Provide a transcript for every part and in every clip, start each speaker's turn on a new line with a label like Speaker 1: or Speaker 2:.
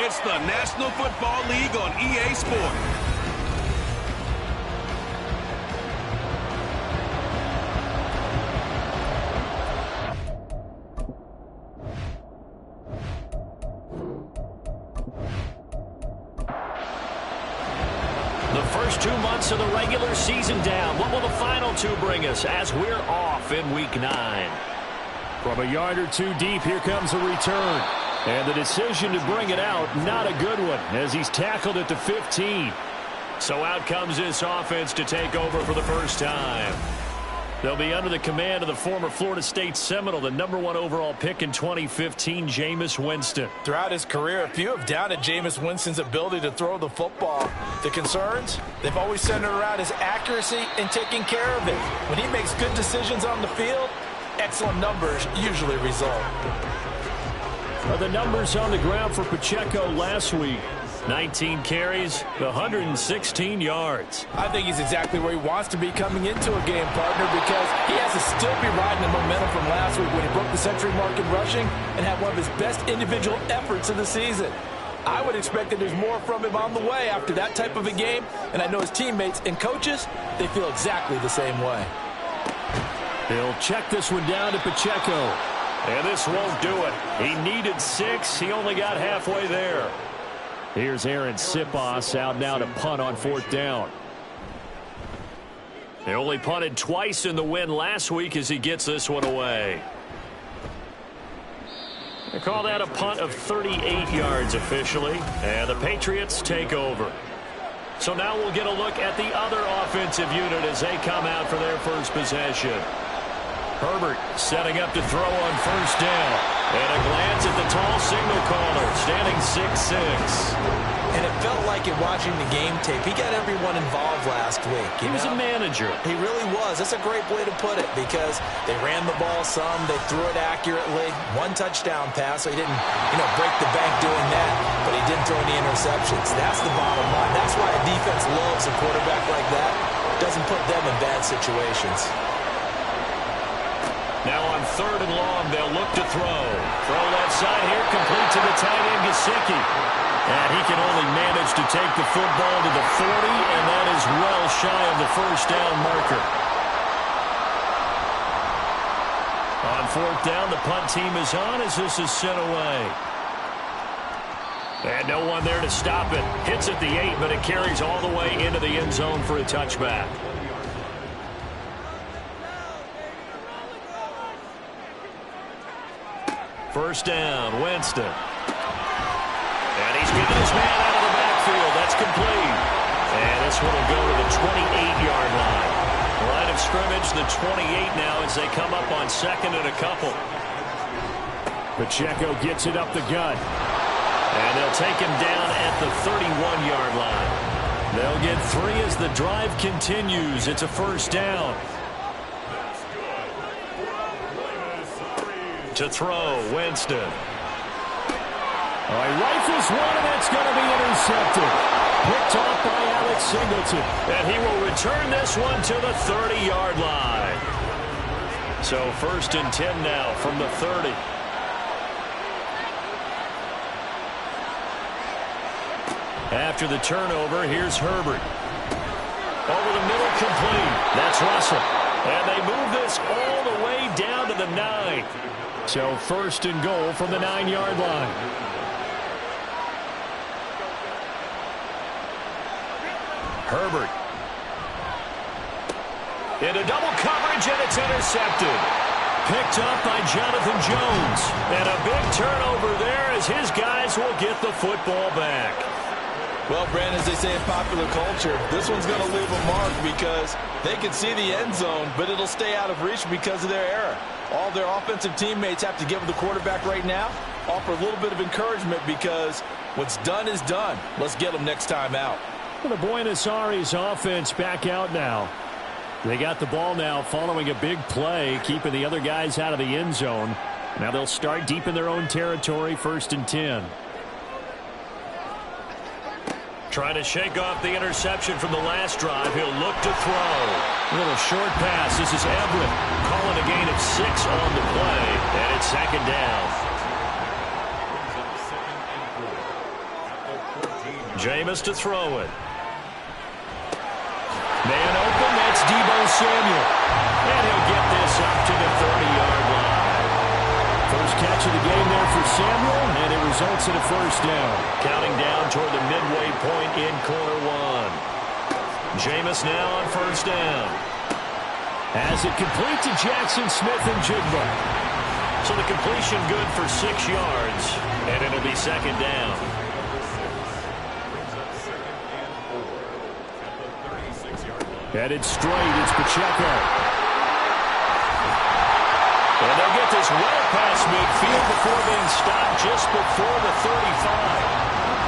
Speaker 1: It's the National Football League on EA Sports.
Speaker 2: The first 2 months of the regular season down. What will the final two bring us as we're off in Week 9?
Speaker 3: From a yard or two deep, here comes a return. And the decision to bring it out, not a good one, as he's tackled at the 15.
Speaker 2: So out comes this offense to take over for the first time. They'll be under the command of the former Florida State Seminole, the #1 overall pick in 2015, Jameis Winston.
Speaker 4: Throughout his career, a few have doubted Jameis Winston's ability to throw the football. The concerns, they've always centered around his accuracy and taking care of it. When he makes good decisions on the field, excellent numbers usually result.
Speaker 3: The numbers on the ground for Pacheco last week.
Speaker 2: 19 carries, 116 yards.
Speaker 4: I think he's exactly where he wants to be coming into a game, partner, because he has to still be riding the momentum from last week when he broke the century mark in rushing and had one of his best individual efforts of the season. I would expect that there's more from him on the way after that type of a game, and I know his teammates and coaches, they feel exactly the same way.
Speaker 3: He'll check this one down to Pacheco.
Speaker 2: And this won't do it. He needed 6. He only got halfway there.
Speaker 3: Here's Aaron Sipos out now to punt on 4th down.
Speaker 2: They only punted twice in the win last week as he gets this one away. They call that a punt of 38 yards officially. And the Patriots take over. So now we'll get a look at the other offensive unit as they come out for their first possession. Herbert setting up to throw on 1st down. And a glance at the tall signal caller, standing 6'6".
Speaker 4: And it felt like in watching the game tape, he got everyone involved last week.
Speaker 2: He was a manager.
Speaker 4: He really was. That's a great way to put it because they ran the ball some, they threw it accurately. 1 touchdown pass, so he didn't, break the bank doing that, but he didn't throw any interceptions. That's the bottom line. That's why a defense loves a quarterback like that. Doesn't put them in bad situations.
Speaker 2: Now on 3rd and long, they'll look to throw. Throw left side here, complete to the tight end, Gesicki. And he can only manage to take the football to the 40, and that is well shy of the 1st down marker. On 4th down, the punt team is on as this is sent away. And no one there to stop it. Hits at the 8, but it carries all the way into the end zone for a touchback. First down, Winston. And he's getting his man out of the backfield. That's complete. And this one will go to the 28-yard line. Line of scrimmage, the 28 now as they come up on 2nd and a couple.
Speaker 3: Pacheco gets it up the gut.
Speaker 2: And they'll take him down at the 31-yard line. They'll get 3 as the drive continues. It's a 1st down. To throw, Winston.
Speaker 3: All right, rifles one, and that's going to be intercepted. Picked off by Alex Singleton.
Speaker 2: And he will return this one to the 30-yard line. So 1st and 10 now from the 30. After the turnover, here's Herbert. Over the middle, complete. That's Russell. And they move this all the way down to the 9.
Speaker 3: So 1st and goal from the 9-yard line.
Speaker 2: Herbert. Into double coverage, and it's intercepted. Picked up by Jonathan Jones. And a big turnover there as his guys will get the football back.
Speaker 4: Well, Brandon, as they say in popular culture, this one's going to leave a mark because they can see the end zone, but it'll stay out of reach because of their error. All their offensive teammates have to give the quarterback right now, offer a little bit of encouragement because what's done is done. Let's get them next time out.
Speaker 3: Well, the Buenos Aires offense back out now. They got the ball now following a big play, keeping the other guys out of the end zone. Now they'll start deep in their own territory, 1st and 10.
Speaker 2: Trying to shake off the interception from the last drive. He'll look to throw. A little short pass. This is Everett calling a gain of 6 on the play. And it's 2nd down. Jameis to throw it. Man open, that's Deebo Samuel. And he'll get this up to the 30-yard line. First catch of the game there for Samuel, and it results in a first down. Counting down toward the midway point in quarter one. Jameis now on first down.
Speaker 3: Has it complete to Jackson Smith-Njigba.
Speaker 2: So the completion good for 6 yards, and it'll be second down.
Speaker 3: Headed straight, it's Pacheco.
Speaker 2: And they'll get this well past midfield before being stopped just before the 35.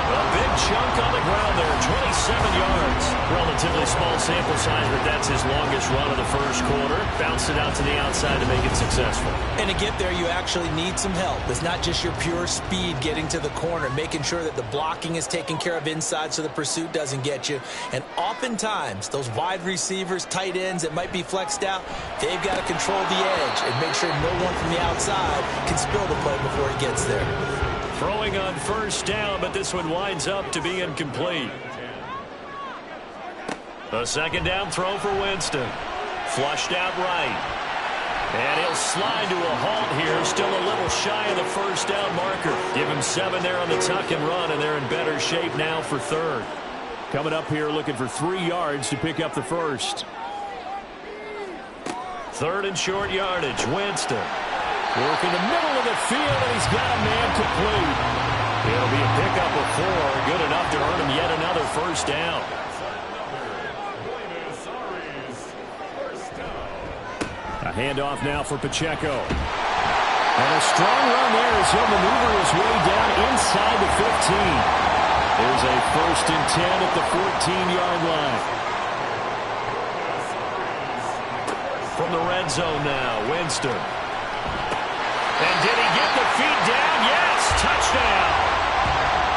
Speaker 2: A big chunk on the ground there, 27 yards. Relatively small sample size, but that's his longest run of the first quarter. Bounced it out to the outside to make it successful.
Speaker 4: And to get there, you actually need some help. It's not just your pure speed getting to the corner, making sure that the blocking is taken care of inside so the pursuit doesn't get you. And oftentimes, those wide receivers, tight ends that might be flexed out, they've got to control the edge and make sure no one from the outside can spill the play before he gets there.
Speaker 2: Throwing on first down, but this one winds up to be incomplete. A second down throw for Winston. Flushed out right. And he'll slide to a halt here. Still a little shy of the first down marker. Give him 7 there on the tuck and run, and they're in better shape now for third.
Speaker 3: Coming up here looking for 3 yards to pick up the first.
Speaker 2: Third and short yardage. Winston.
Speaker 3: Work in the middle of the field, and he's got a man complete. It'll be a pickup of 4. Good enough to earn him yet another first down. A handoff now for Pacheco. And a strong run there as he'll maneuver his way down inside the 15. There's a first and 10 at the 14-yard line.
Speaker 2: From the red zone now, Winston. And did he get the feet down? Yes, touchdown.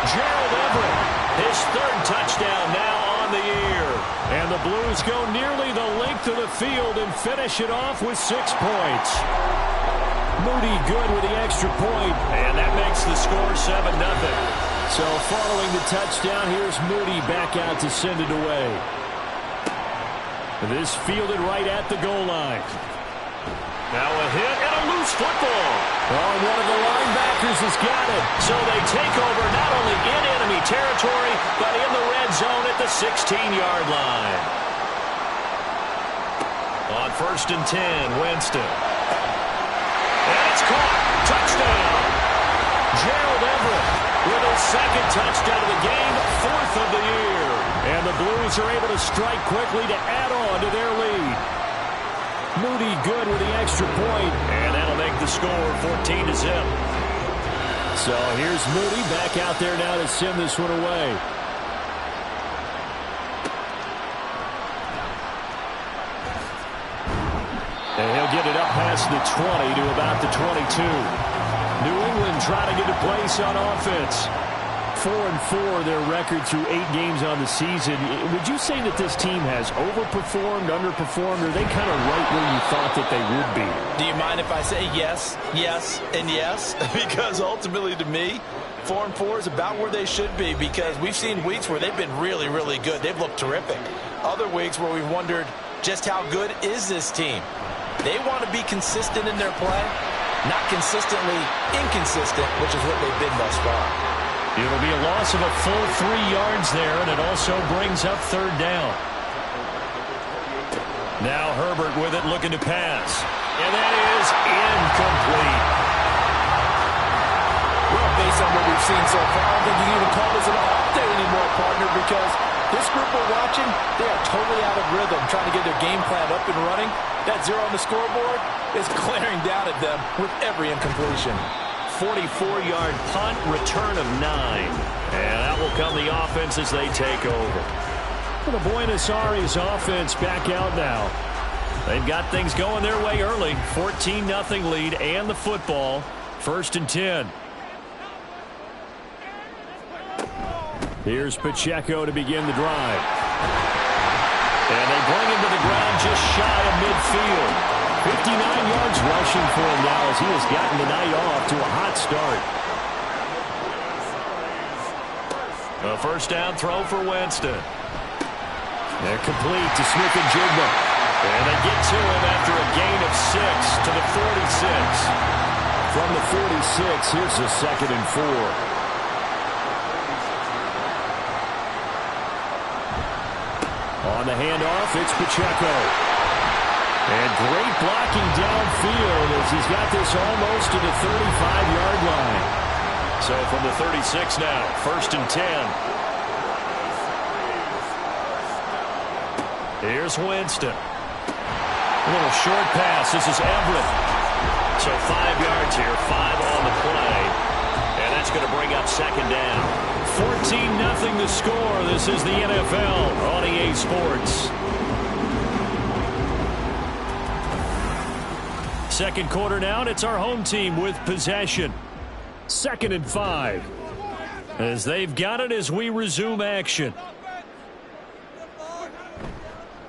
Speaker 2: Gerald Everett, his third touchdown now on the year.
Speaker 3: And the Blues go nearly the length of the field and finish it off with 6 points. Moody good with the extra point.
Speaker 2: And that makes the score 7-0.
Speaker 3: So following the touchdown, here's Moody back out to send it away. This fielded right at the goal line.
Speaker 2: Now a hit and a loose football.
Speaker 3: Oh, one of the linebackers has got it.
Speaker 2: So they take over not only in enemy territory, but in the red zone at the 16-yard line. On first and 10, Winston. And it's caught. Touchdown. Gerald Everett with his second touchdown of the game, 4th of the year.
Speaker 3: And the Blues are able to strike quickly to add on to their lead. Moody good with the extra point.
Speaker 2: And that'll make the score 14-0.
Speaker 3: So here's Moody back out there now to send this one away. And he'll get it up past the 20 to about the 22. New England trying to get a place on offense. 4-4 their record through 8 games on the season. Would you say that this team has overperformed, underperformed, or are they kind of right where you thought that they would be?
Speaker 4: Do you mind if I say yes, yes, and yes? Because ultimately to me, 4-4 is about where they should be, because we've seen weeks where they've been really, really good. They've looked terrific. Other weeks where we've wondered just how good is this team. They want to be consistent in their play, not consistently inconsistent, which is what they've been thus far.
Speaker 3: It'll be a loss of a full 3 yards there, and it also brings up third down.
Speaker 2: Now Herbert with it, looking to pass. And that is incomplete.
Speaker 4: Well, based on what we've seen so far, I don't think you can even call this an off day anymore, partner, because this group we're watching, they are totally out of rhythm, trying to get their game plan up and running. That 0 on the scoreboard is glaring down at them with every incompletion.
Speaker 2: 44-yard punt, return of 9. And that will come the offense as they take over.
Speaker 3: Well, the Buenos Aires offense back out now.
Speaker 2: They've got things going their way early. 14-0 lead and the football. First and 10.
Speaker 3: Here's Pacheco to begin the drive. And they bring him to the ground just shy of midfield. 59 yards rushing for him now as he has gotten the night off to a hot start.
Speaker 2: A first down throw for Winston.
Speaker 3: They're complete to Smith and Jigba.
Speaker 2: And they get to him after a gain of 6 to the 46.
Speaker 3: From the 46, here's a 2nd and 4. On the handoff, it's Pacheco. And great blocking downfield as he's got this almost to the 35-yard line.
Speaker 2: So from the 36 now, 1st and 10. Here's Winston. A little short pass. This is Everett. So 5 yards here, 5 on the play. And that's going to bring up 2nd down.
Speaker 3: 14-0 the score. This is the NFL on EA Sports. Second quarter now, and it's our home team with possession. 2nd and 5. As they've got it as we resume action.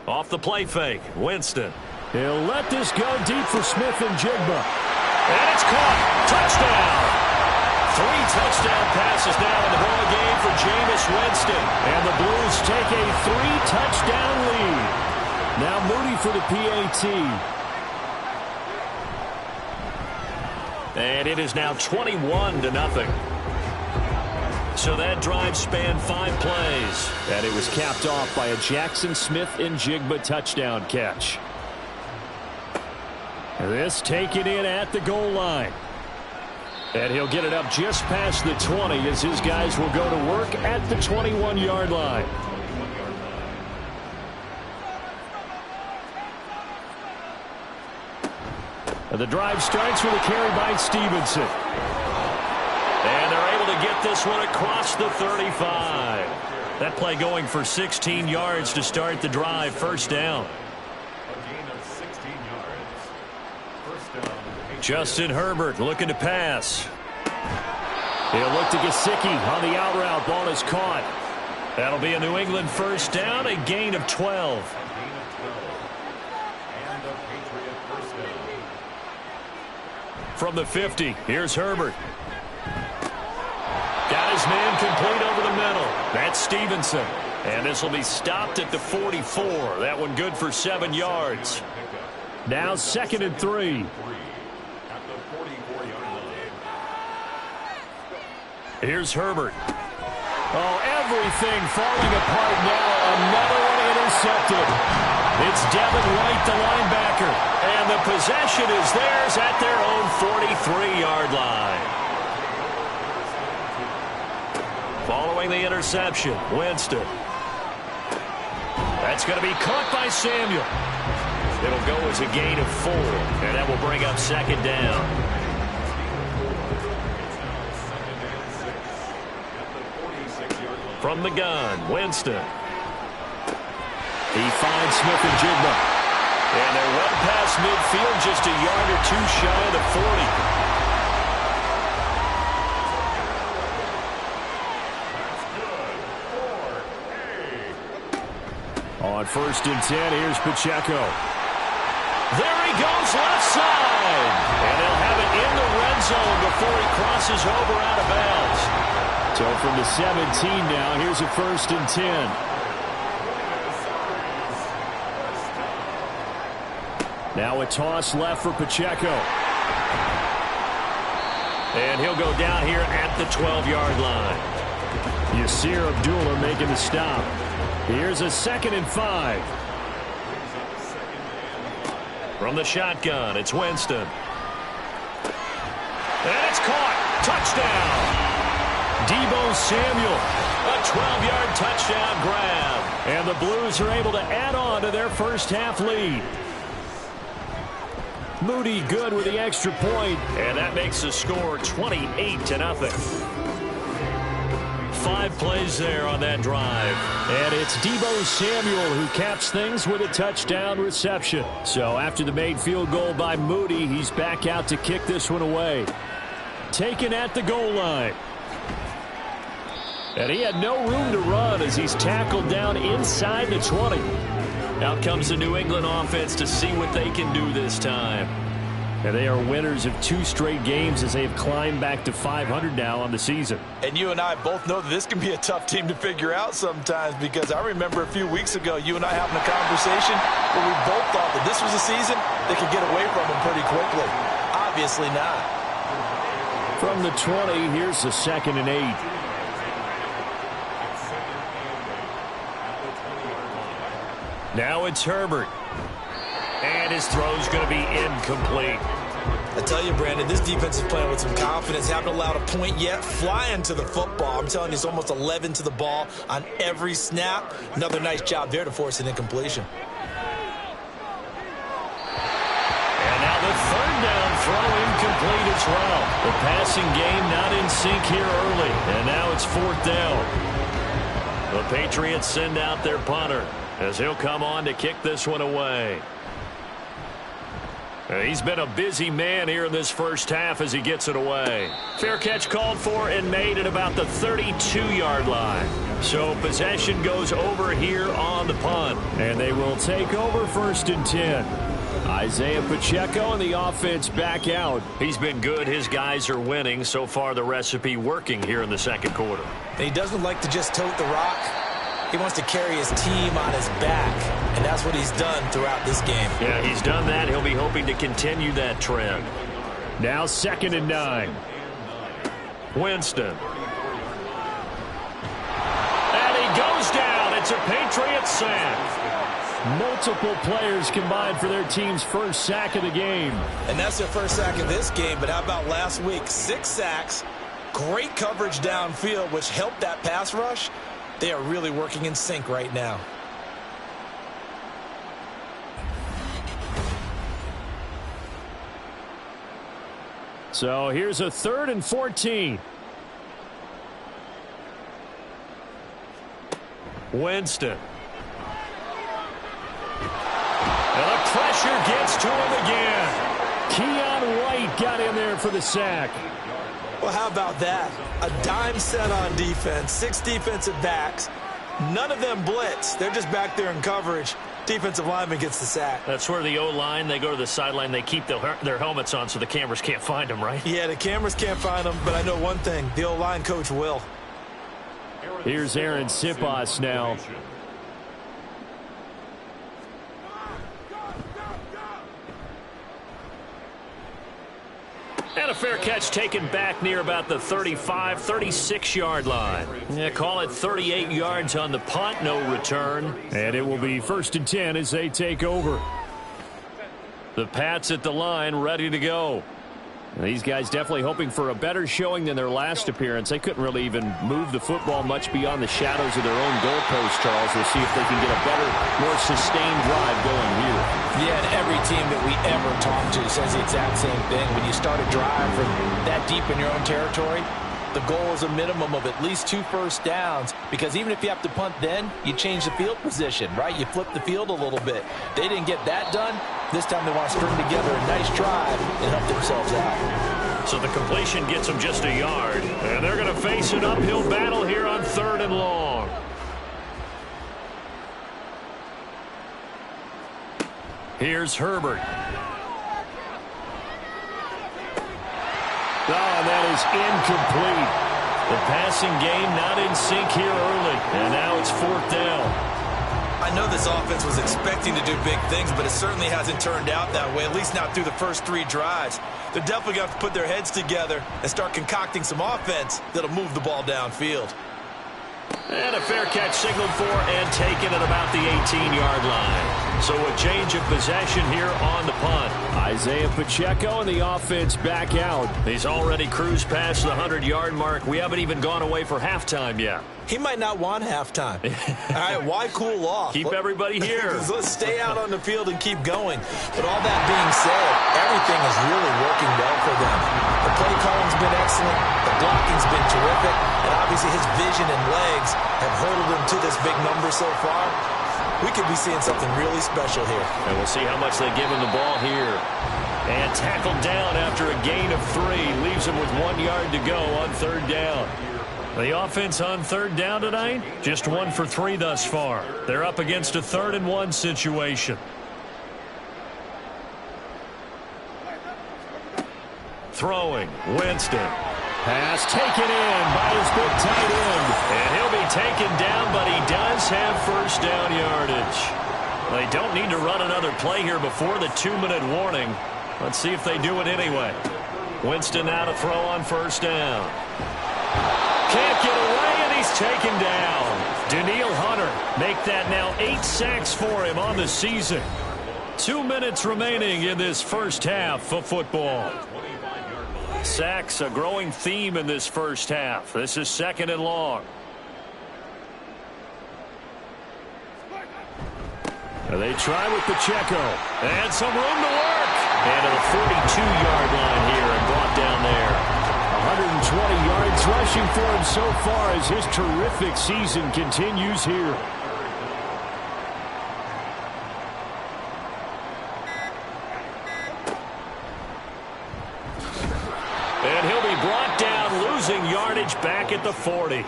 Speaker 2: Off the play fake, Winston.
Speaker 3: He'll let this go deep for Smith and Jigba.
Speaker 2: And it's caught. Touchdown. 3 touchdown passes now in the ball game for Jameis Winston.
Speaker 3: And the Blues take a 3-touchdown lead. Now Moody for the PAT.
Speaker 2: And it is now 21-0. So that drive spanned 5 plays.
Speaker 3: And it was capped off by a Jackson Smith and Jigba touchdown catch. This taken in at the goal line. And he'll get it up just past the 20 as his guys will go to work at the 21-yard line. And the drive starts with a carry by Stevenson.
Speaker 2: And they're able to get this one across the 35. That play going for 16 yards to start the drive. 1st down. Justin Herbert looking to pass.
Speaker 3: He'll look to Gesicki on the out route. Ball is caught.
Speaker 2: That'll be a New England 1st down, a gain of 12. From the 50, here's Herbert. Got his man complete over the middle. That's Stevenson. And this will be stopped at the 44. That one good for 7 yards.
Speaker 3: Now 2nd and 3.
Speaker 2: Here's Herbert.
Speaker 3: Oh, everything falling apart now. Another one intercepted. It's Devin White, the linebacker.
Speaker 2: And the possession is theirs at their own 43-yard line. Following the interception, Winston. That's going to be caught by Samuel. It'll go as a gain of 4, and that will bring up 2nd down. From the gun, Winston.
Speaker 3: He finds Smith and Jigba.
Speaker 2: And they're well past midfield, just a yard or 2 shy of the 40.
Speaker 3: On 1st and 10, here's Pacheco.
Speaker 2: There he goes, left side. And they'll have it in the red zone before he crosses over out of bounds.
Speaker 3: So from the 17 now, here's a 1st and 10. Now a toss left for Pacheco.
Speaker 2: And he'll go down here at the 12-yard line.
Speaker 3: Yasir Abdullah making the stop. Here's a 2nd and 5.
Speaker 2: From the shotgun, it's Winston. And it's caught. Touchdown. Deebo Samuel. A 12-yard touchdown grab.
Speaker 3: And the Blues are able to add on to their first half lead. Moody good with the extra point.
Speaker 2: And that makes the score 28-0. 5 plays there on that drive.
Speaker 3: And it's Deebo Samuel who caps things with a touchdown reception. So after the made field goal by Moody, he's back out to kick this one away. Taken at the goal line. And he had no room to run as he's tackled down inside the 20.
Speaker 2: Out comes the New England offense to see what they can do this time.
Speaker 3: And they are winners of 2 straight games as they have climbed back to 500 now on the season.
Speaker 4: And you and I both know that this can be a tough team to figure out sometimes, because I remember a few weeks ago you and I having a conversation where we both thought that this was a season that could get away from them pretty quickly. Obviously not.
Speaker 3: From the 20, here's the 2nd and 8. Now it's Herbert. And his throw's going to be incomplete.
Speaker 4: I tell you, Brandon, this defense is playing with some confidence. Haven't allowed a point yet. Flying to the football. I'm telling you, it's almost 11 to the ball on every snap. Another nice job there to force an incompletion.
Speaker 2: And now the 3rd down throw incomplete as well. The passing game not in sync here early. And now it's 4th down. The Patriots send out their punter as he'll come on to kick this one away. He's been a busy man here in this first half as he gets it away. Fair catch called for and made at about the 32-yard line. So possession goes over here on the punt.
Speaker 3: And they will take over 1st and 10. Isaiah Pacheco and the offense back out.
Speaker 2: He's been good. His guys are winning. So far the recipe working here in the 2nd quarter.
Speaker 4: And he doesn't like to just tote the rock. He wants to carry his team on his back, and that's what he's done throughout this game.
Speaker 2: Yeah, he's done that. He'll be hoping to continue that trend.
Speaker 3: Now 2nd and 9.
Speaker 2: Winston. And he goes down. It's a Patriots sack.
Speaker 3: Multiple players combined for their team's first sack of the game.
Speaker 4: And that's their first sack of this game, but how about last week? 6 sacks, great coverage downfield, which helped that pass rush. They are really working in sync right now.
Speaker 3: So here's a 3rd and 14.
Speaker 2: Winston. And the pressure gets to him again.
Speaker 3: Keon White got in there for the sack.
Speaker 4: Well, how about that? A dime set on defense, 6 defensive backs. None of them blitz. They're just back there in coverage. Defensive lineman gets the sack.
Speaker 2: That's where the O-line, they go to the sideline, they keep their helmets on so the cameras can't find them, right?
Speaker 4: Yeah, the cameras can't find them, but I know one thing. The O-line coach will.
Speaker 3: Here's Aaron Siposs now.
Speaker 2: And a fair catch taken back near about the 35, 36-yard line. Yeah, call it 38 yards on the punt, no return.
Speaker 3: And it will be 1st and 10 as they take over.
Speaker 2: The Pats at the line, ready to go.
Speaker 3: These guys definitely hoping for a better showing than their last appearance. They couldn't really even move the football much beyond the shadows of their own goalpost, Charles. We'll see if they can get a better, more sustained drive going here.
Speaker 4: Yeah, and every team that we ever talk to says the exact same thing. When you start a drive from that deep in your own territory, the goal is a minimum of at least 2 first downs, because even if you have to punt then, you change the field position, right? You flip the field a little bit. They didn't get that done. This time they want to string together a nice drive and help themselves out.
Speaker 2: So the completion gets them just a yard. And they're going to face an uphill battle here on 3rd and long. Here's Herbert.
Speaker 3: Oh, that is incomplete.
Speaker 2: The passing game not in sync here early. And now it's 4th down.
Speaker 4: I know this offense was expecting to do big things, but it certainly hasn't turned out that way, at least not through the first 3 drives. They're definitely going to have to put their heads together and start concocting some offense that'll move the ball downfield.
Speaker 2: And a fair catch signaled for and taken at about the 18-yard line. So a change of possession here on the punt.
Speaker 3: Isaiah Pacheco and the offense back out.
Speaker 2: He's already cruised past the 100-yard mark. We haven't even gone away for halftime yet.
Speaker 4: He might not want halftime. All right, why cool off?
Speaker 2: Keep everybody here.
Speaker 4: Let's stay out on the field and keep going. But all that being said, everything is really working well for them. The play calling's been excellent. The blocking's been terrific. And obviously his vision and legs have hurdled him to this big number so far. We could be seeing something really special here.
Speaker 2: And we'll see how much they give him the ball here. And tackled down after a gain of 3. Leaves him with 1 yard to go on 3rd down. The offense on 3rd down tonight, just 1 for 3 thus far. They're up against a 3rd and 1 situation. throwing. Winston.
Speaker 3: Pass taken in by his big tight end.
Speaker 2: And he'll be taken down, but he does have first down yardage. They don't need to run another play here before the 2-minute warning. Let's see if they do it anyway. Winston now to throw on first down. Can't get away, and he's taken down. Danielle Hunter make that now 8 sacks for him on the season. 2 minutes remaining in this first half of football. Sacks a growing theme in this first half. This is 2nd and long.
Speaker 3: They try with Pacheco.
Speaker 2: And some room to work. And to the 42-yard line here and brought down there.
Speaker 3: 120 yards rushing for him so far as his terrific season continues here.
Speaker 2: And he'll be brought down, losing yardage back at the 40.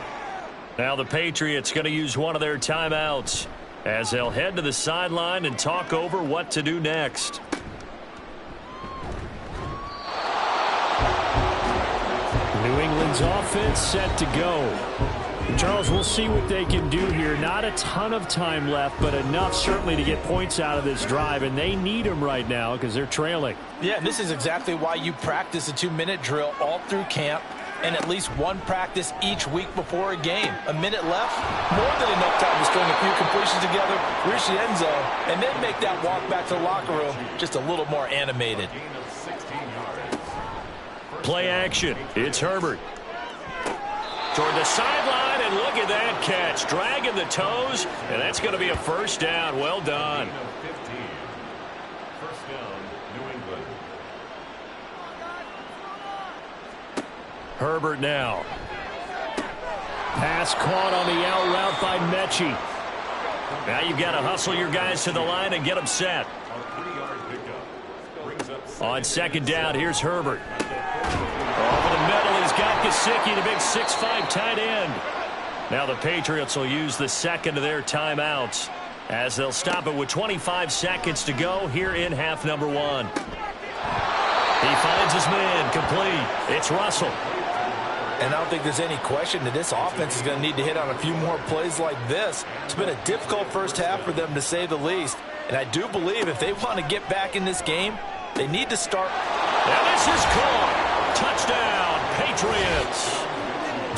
Speaker 2: Now the Patriots going to use one of their timeouts as they'll head to the sideline and talk over what to do next.
Speaker 3: New England's offense set to go. Charles, we'll see what they can do here. Not a ton of time left, but enough certainly to get points out of this drive, and they need them right now because they're trailing.
Speaker 4: Yeah, and this is exactly why you practice a 2-minute drill all through camp and at least one practice each week before a game. A minute left, more than enough time to string a few completions together, reach the end zone, and then make that walk back to the locker room just a little more animated.
Speaker 2: Play action. It's Herbert. Toward the sideline, and look at that catch. Dragging the toes, and that's going to be a first down. Well done.
Speaker 1: First down, New England.
Speaker 3: Herbert now. Pass caught on the out route by Mechie.
Speaker 2: Now you've got to hustle your guys to the line and get them set. On second down, here's Herbert. Over the middle, he's got Gesicki, the big 6'5" tight end. Now the Patriots will use the second of their timeouts as they'll stop it with 25 seconds to go here in half number 1. He finds his man, complete. It's Russell.
Speaker 4: And I don't think there's any question that this offense is going to need to hit on a few more plays like this. It's been a difficult first half for them, to say the least. And I do believe if they want to get back in this game, they need to start.
Speaker 2: And this is caught. Touchdown, Patriots.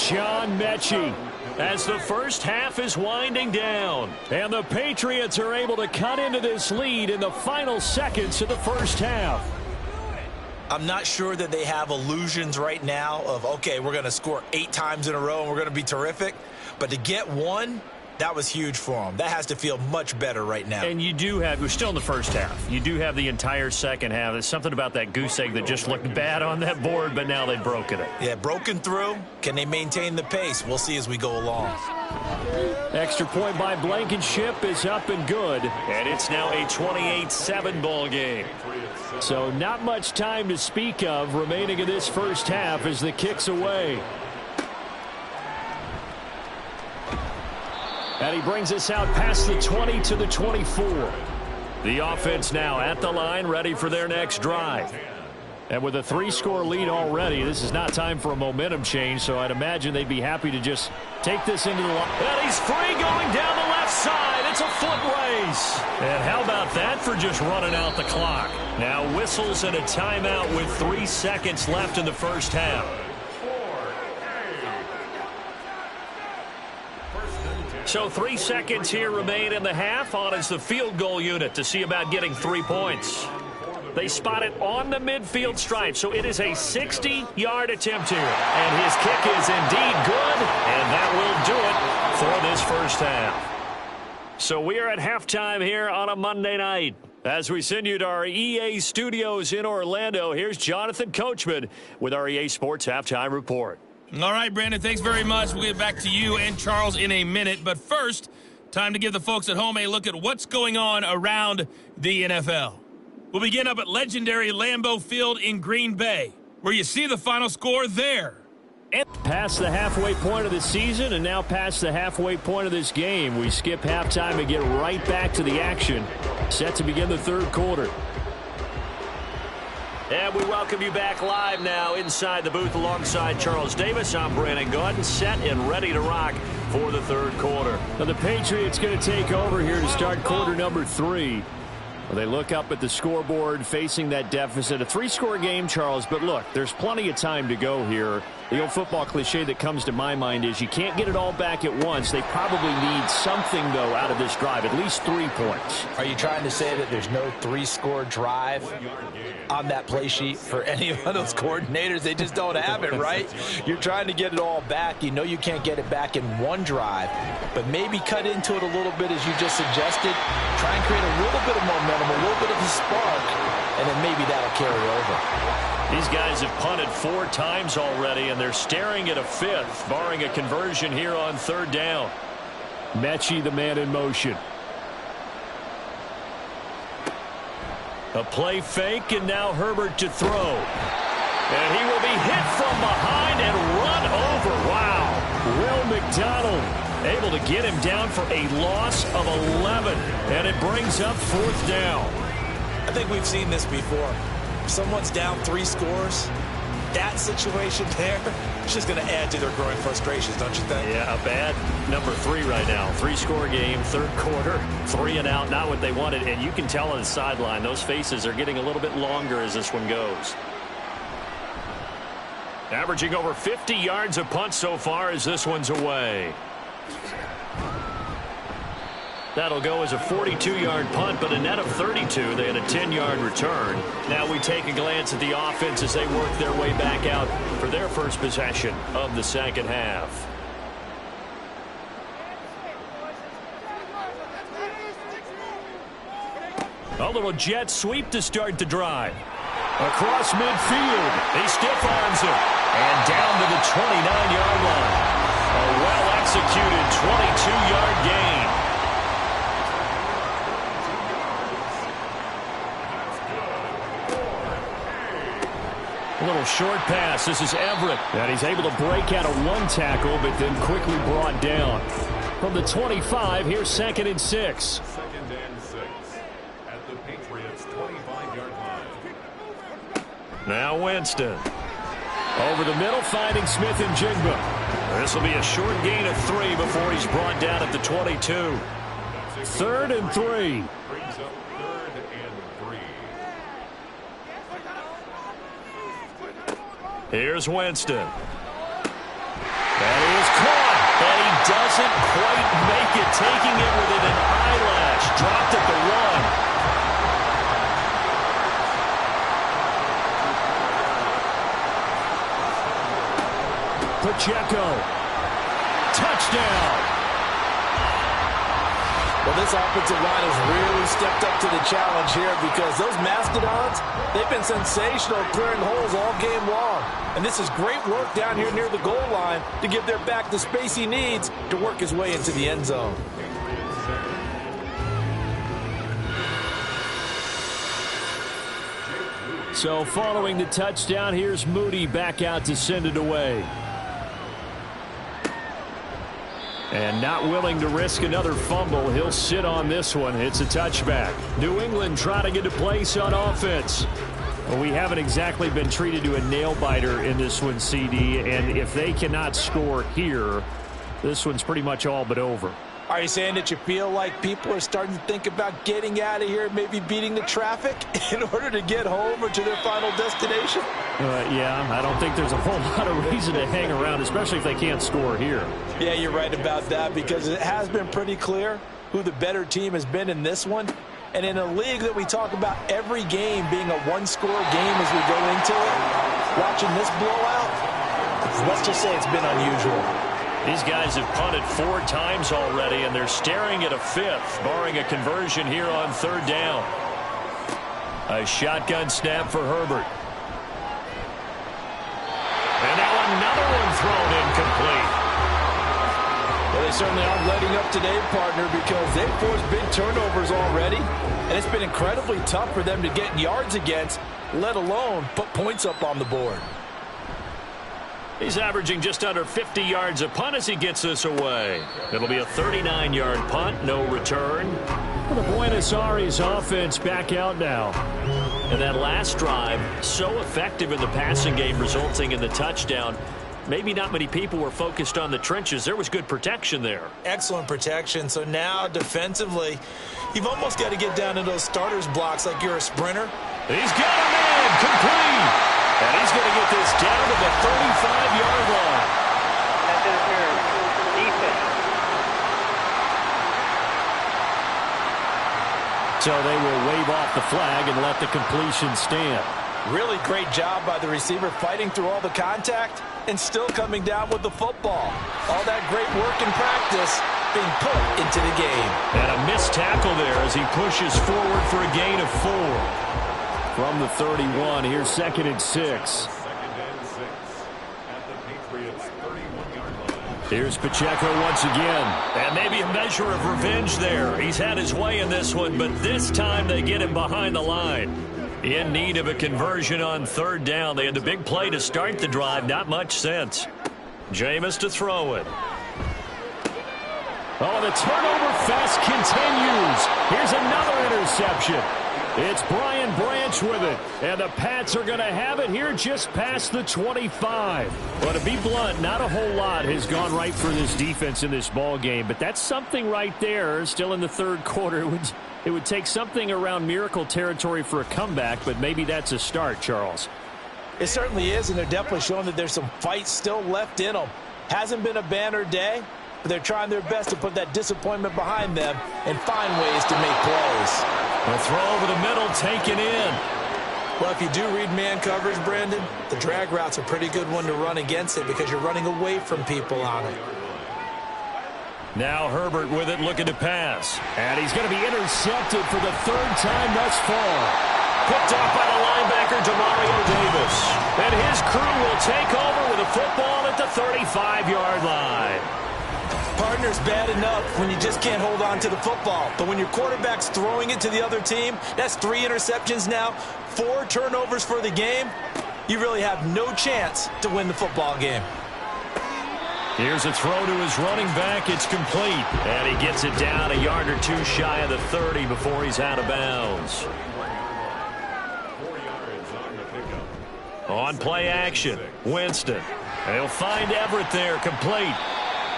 Speaker 3: John Mechie as the first half is winding down. And the Patriots are able to cut into this lead in the final seconds of the first half.
Speaker 5: I'm not sure that they have illusions right now of, okay, we're going to score 8 times in a row and we're going to be terrific. But to get one, that was huge for them. That has to feel much better right now.
Speaker 2: And you do have, we're still in the first half. You do have the entire second half. There's something about that goose egg that just looked bad on that board, but now they've broken it.
Speaker 5: Yeah, broken through. Can they maintain the pace? We'll see as we go along.
Speaker 3: Extra point by Blankenship is up and good.
Speaker 2: And it's now a 28-7 ball game.
Speaker 3: So not much time to speak of remaining in this first half as the kick's away. And he brings us out past the 20 to the 24. The offense now at the line, ready for their next drive. And with a 3-score lead already, this is not time for a momentum change, so I'd imagine they'd be happy to just take this into the line.
Speaker 2: And he's free going down the left side. It's a foot race. And how about that for just running out the clock? Now whistles and a timeout with 3 seconds left in the first half. So 3 seconds here remain in the half. On is the field goal unit to see about getting 3 points. They spot it on the midfield stripe, so it is a 60-yard attempt here. And his kick is indeed good, and that will do it for this first half. So we are at halftime here on a Monday night. As we send you to our EA studios in Orlando, here's Jonathan Coachman with our EA Sports Halftime Report.
Speaker 6: All right, Brandon, thanks very much. We'll get back to you and Charles in a minute. But first, time to give the folks at home a look at what's going on around the NFL. We'll begin up at legendary Lambeau Field in Green Bay, where you see the final score there.
Speaker 3: Past the halfway point of the season and now past the halfway point of this game. We skip halftime and get right back to the action. Set to begin the third quarter.
Speaker 2: And we welcome you back live now inside the booth alongside Charles Davis. I'm Brandon Gaudin, set and ready to rock for the third quarter.
Speaker 3: Now the Patriots going to take over here to start quarter number 3. Well, they look up at the scoreboard facing that deficit. A 3-score game, Charles, but look, there's plenty of time to go here. The old football cliche that comes to my mind is you can't get it all back at once. They probably need something, though, out of this drive, at least 3 points.
Speaker 4: Are you trying to say that there's no 3-score drive on that play sheet for any of those coordinators? They just don't have it, right? You're trying to get it all back. You know you can't get it back in one drive, but maybe cut into it a little bit as you just suggested. Try and create a little bit of momentum, a little bit of a spark, and then maybe that'll carry over.
Speaker 2: These guys have punted 4 times already, and they're staring at a 5th, barring a conversion here on 3rd down.
Speaker 3: Mechie, the man in motion.
Speaker 2: A play fake, and now Herbert to throw. And he will be hit from behind and run over. Wow.
Speaker 3: Will McDonald able to get him down for a loss of 11. And it brings up 4th down.
Speaker 5: I think we've seen this before. If someone's down 3 scores, that situation there, it's just going to add to their growing frustrations, don't you think?
Speaker 2: Yeah, a bad number 3 right now. 3-score game, 3rd quarter, 3 and out, not what they wanted. And you can tell on the sideline, those faces are getting a little bit longer as this one goes. Averaging over 50 yards a punt so far as this one's away. That'll go as a 42-yard punt, but a net of 32. They had a 10-yard return. Now we take a glance at the offense as they work their way back out for their first possession of the second half. A little jet sweep to start the drive. Across midfield. He stiff-arms it. And down to the 29-yard line. A well-executed 22-yard gain. A little short pass. This is Everett.
Speaker 3: And he's able to break out of 1 tackle, but then quickly brought down. From the 25, here's 2nd and 6.
Speaker 1: 2nd and 6 at the Patriots' 25-yard line.
Speaker 2: Now Winston.
Speaker 3: Over the middle, finding Smith and Jigba.
Speaker 2: This will be a short gain of 3 before he's brought down at the 22.
Speaker 3: 3rd and 3.
Speaker 1: Brings up 3rd and 3.
Speaker 2: Here's Winston. That is caught. And he doesn't quite make it. Taking it within an eyelash. Dropped at the 1.
Speaker 3: Pacheco. Touchdown.
Speaker 4: Well, this offensive line has really stepped up to the challenge here because those Mastodons, they've been sensational clearing holes all game long. And this is great work down here near the goal line to give their back the space he needs to work his way into the end zone.
Speaker 3: So following the touchdown, here's Moody back out to send it away. And not willing to risk another fumble. He'll sit on this one. It's a touchback. New England trying to get a place on offense. Well, we haven't exactly been treated to a nail-biter in this one, CD. And if they cannot score here, this one's pretty much all but over.
Speaker 4: Are you saying that you feel like people are starting to think about getting out of here, maybe beating the traffic in order to get home or to their final destination?
Speaker 3: Yeah, I don't think there's a whole lot of reason to hang around, especially if they can't score here.
Speaker 4: Yeah, you're right about that because it has been pretty clear who the better team has been in this one. And in a league that we talk about every game being a 1-score game as we go into it, watching this blowout, let's just say it's been unusual.
Speaker 2: These guys have punted 4 times already, and they're staring at a 5th, barring a conversion here on 3rd down. A shotgun snap for Herbert. And now another one thrown incomplete.
Speaker 4: Well, they certainly aren't letting up today, partner, because they've forced big turnovers already, and it's been incredibly tough for them to get yards against, let alone put points up on the board.
Speaker 2: He's averaging just under 50 yards a punt as he gets this away. It'll be a 39-yard punt, no return.
Speaker 3: Well, the Buenos Aires offense back out now.
Speaker 2: And that last drive, so effective in the passing game, resulting in the touchdown. Maybe not many people were focused on the trenches. There was good protection there.
Speaker 5: Excellent protection. So now defensively, you've almost got to get down to those starters blocks like you're a sprinter.
Speaker 2: He's got a man complete. And he's going to get this down to the 35-yard line.
Speaker 7: That's interference. Defense.
Speaker 3: So they will wave off the flag and let the completion stand.
Speaker 4: Really great job by the receiver fighting through all the contact and still coming down with the football. All that great work in practice being put into the game.
Speaker 2: And a missed tackle there as he pushes forward for a gain of 4.
Speaker 3: From the 31, here's 2nd and 6.
Speaker 1: Second and 6 at the Patriots' 31-yard line.
Speaker 3: Here's Pacheco once again.
Speaker 2: And maybe a measure of revenge there. He's had his way in this one, but this time they get him behind the line. In need of a conversion on 3rd down. They had the big play to start the drive. Not much sense. Jameis to throw it.
Speaker 3: Oh, the turnover fest continues. Here's another interception. It's Brian Branch with it. And the Pats are going to have it here just past the 25. Well, to be blunt, not a whole lot has gone right for this defense in this ball game. But that's something right there. Still in the 3rd quarter. It would take something around miracle territory for a comeback, but maybe that's a start, Charles.
Speaker 4: It certainly is, and they're definitely showing that there's some fight still left in them. Hasn't been a banner day, but they're trying their best to put that disappointment behind them and find ways to make plays.
Speaker 2: A throw over the middle, taken in.
Speaker 5: Well, if you do read man coverage, Brandon, the drag route's a pretty good one to run against it because you're running away from people on it.
Speaker 2: Now Herbert with it, looking to pass.
Speaker 3: And he's going to be intercepted for the 3rd time thus far.
Speaker 2: Picked off by the linebacker, Demario Davis. And his crew will take over with a football at the 35-yard line.
Speaker 5: Partner's bad enough when you just can't hold on to the football. But when your quarterback's throwing it to the other team, that's 3 interceptions now, 4 turnovers for the game. You really have no chance to win the football game.
Speaker 2: Here's a throw to his running back. It's complete. And he gets it down a yard or 2 shy of the 30 before he's out of bounds.
Speaker 1: 4 yards on the pickup.
Speaker 2: On play action, Winston. And he'll find Everett there, complete.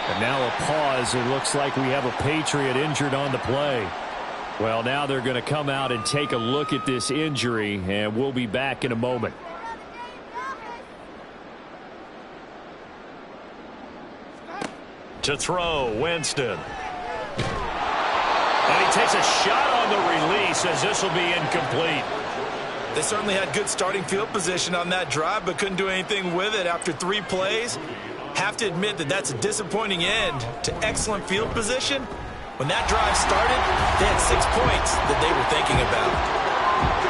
Speaker 3: And now a pause. It looks like we have a Patriot injured on the play. Well, now they're going to come out and take a look at this injury, and we'll be back in a moment.
Speaker 2: To throw, Winston. And he takes a shot on the release as this will be incomplete.
Speaker 5: They certainly had good starting field position on that drive, but couldn't do anything with it after 3 plays. Have to admit that that's a disappointing end to excellent field position. When that drive started, they had 6 points that they were thinking about.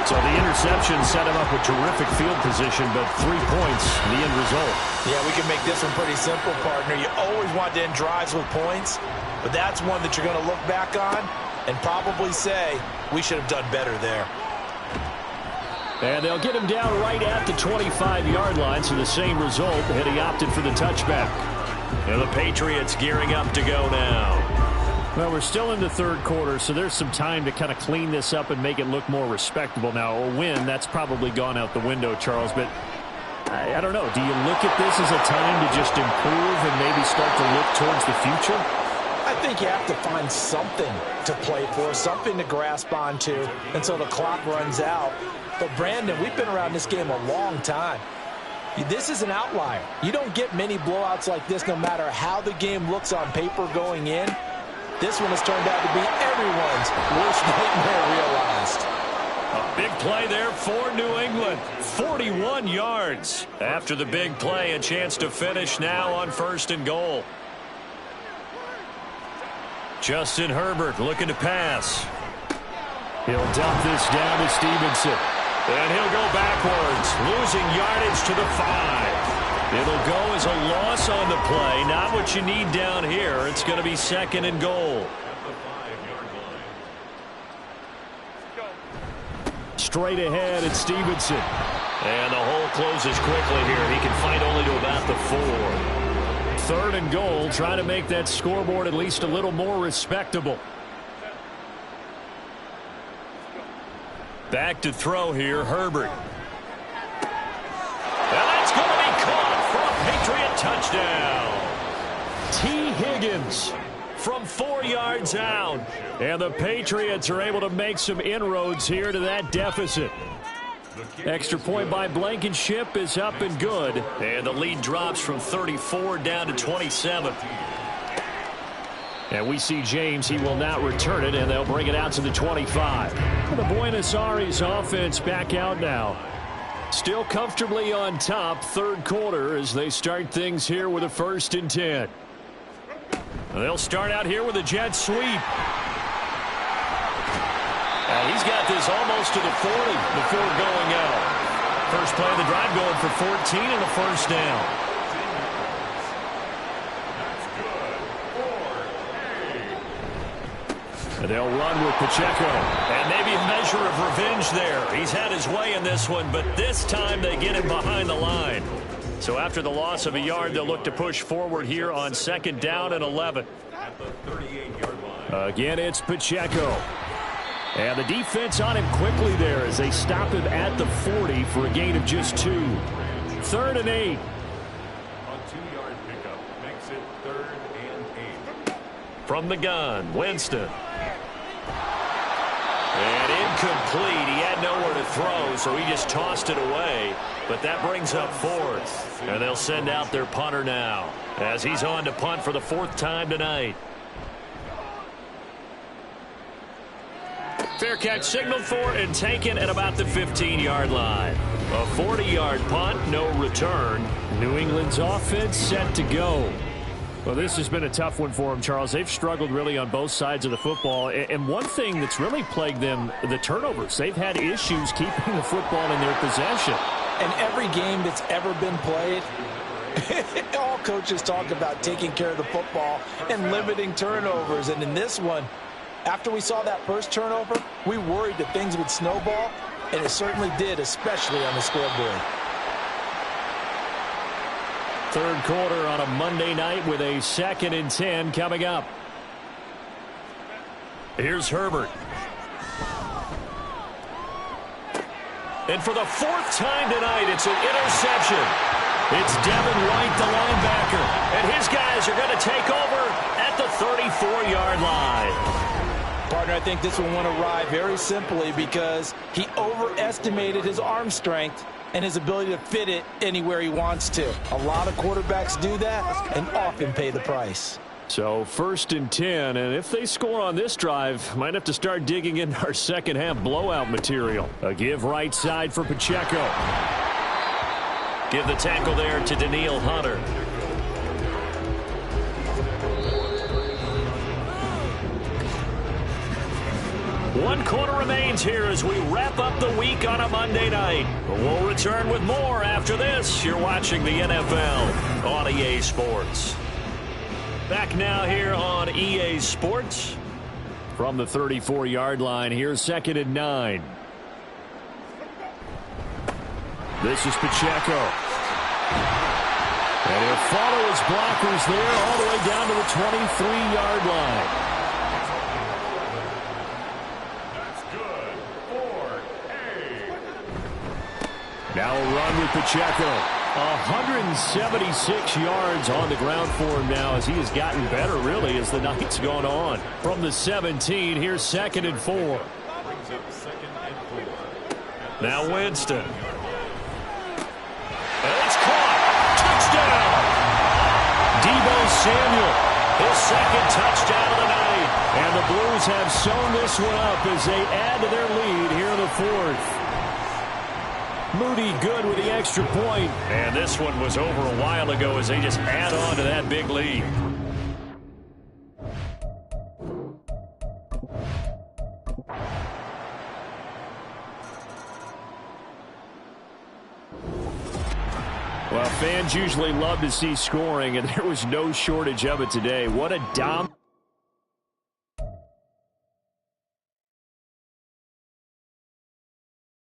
Speaker 3: So the interception set him up with terrific field position, but 3 points, the end result.
Speaker 5: Yeah, we can make this one pretty simple, partner. You always want to end drives with points, but that's one that you're going to look back on and probably say, we should have done better there.
Speaker 3: And they'll get him down right at the 25-yard line, so the same result, and he opted for the touchback.
Speaker 2: And the Patriots gearing up to go now.
Speaker 3: Well, we're still in the 3rd quarter, so there's some time to kind of clean this up and make it look more respectable. Now, a win, that's probably gone out the window, Charles, but I don't know. Do you look at this as a time to just improve and maybe start to look towards the future?
Speaker 4: I think you have to find something to play for, something to grasp onto until the clock runs out. But, Brandon, we've been around this game a long time. This is an outlier. You don't get many blowouts like this no matter how the game looks on paper going in. This one has turned out to be everyone's worst nightmare realized.
Speaker 2: A big play there for New England. 41 yards. After the big play, a chance to finish now on 1st and goal. Justin Herbert looking to pass.
Speaker 3: He'll dump this down to Stevenson.
Speaker 2: And he'll go backwards, losing yardage to the 5. It'll go as a loss on the play. Not what you need down here. It's going to be 2nd and goal.
Speaker 3: Straight ahead, it's Stevenson.
Speaker 2: And the hole closes quickly here. He can fight only to about the 4.
Speaker 3: 3rd and goal, trying to make that scoreboard at least a little more respectable.
Speaker 2: Back to throw here, Herbert. And that's going to be caught for a Patriot touchdown. T. Higgins from 4 yards out. And the Patriots are able to make some inroads here to that deficit. Extra point by Blankenship is up and good. And the lead drops from 34 down to 27. And we see James. He will not return it, and they'll bring it out to the 25. The Buenos Aires offense back out now. Still comfortably on top, third quarter, as they start things here with a 1st and 10. They'll start out here with a jet sweep. And he's got this almost to the 40 before going out. First play of the drive going for 14 and a first down. And they'll run with Pacheco. And maybe a measure of revenge there. He's had his way in this one, but this time they get him behind the line. So after the loss of a yard, they'll look to push forward here on 2nd down and 11.
Speaker 1: At the 38-yard line.
Speaker 3: Again, it's Pacheco. And the defense on him quickly there as they stop him at the 40 for a gain of just 2. 3rd and 8.
Speaker 1: A 2-yard pickup makes it 3rd and 8.
Speaker 2: From the gun, Winston. And incomplete. He had nowhere to throw, so he just tossed it away. But that brings up 4th. And they'll send out their punter now as he's on to punt for the 4th time tonight. Fair catch signaled for and taken at about the 15-yard line. A 40-yard punt, no return. New England's offense set to go. Well, this has been a tough one for them, Charles. They've struggled really on both sides of the football. And one thing that's really plagued them, the turnovers. They've had issues keeping the football in their possession.
Speaker 4: And every game that's ever been played, all coaches talk about taking care of the football and limiting turnovers. And in this one, after we saw that first turnover, we worried that things would snowball, and it certainly did, especially on the scoreboard.
Speaker 3: Third quarter on a Monday night with a 2nd and 10 coming up.
Speaker 2: Here's Herbert. And for the 4th time tonight, it's an interception. It's Devin White, the linebacker. And his guys are going to take over at the 34-yard line.
Speaker 4: Partner, I think this one went awry very simply because he overestimated his arm strength and his ability to fit it anywhere he wants to. A lot of quarterbacks do that and often pay the price.
Speaker 3: So 1st and 10, and if they score on this drive, might have to start digging into our second half blowout material. A give right side for Pacheco.
Speaker 2: Give the tackle there to Danielle Hunter. One quarter remains here as we wrap up the week on a Monday night. We'll return with more after this. You're watching the NFL on EA Sports. Back now here on EA Sports.
Speaker 3: From the 34-yard line, here's 2nd and 9. This is Pacheco. And he'll follow his blockers there all the way down to the 23-yard line.
Speaker 1: That's good for a.
Speaker 3: Now a run with Pacheco. 176 yards on the ground for him now as he has gotten better, really, as the night's gone on. From the 17, here's 2nd and 4.
Speaker 1: Brings up 2nd and 4.
Speaker 2: Now Winston. And it's caught. Touchdown!
Speaker 3: Deebo Samuel,
Speaker 2: His 2nd touchdown of the night.
Speaker 3: and the Blues have sewn this one up as they add to their lead here in the 4th. Moody good with the extra point.
Speaker 2: And this one was over a while ago as they just add on to that big lead.
Speaker 3: Well, fans usually love to see scoring, and there was no shortage of it today. What a dominant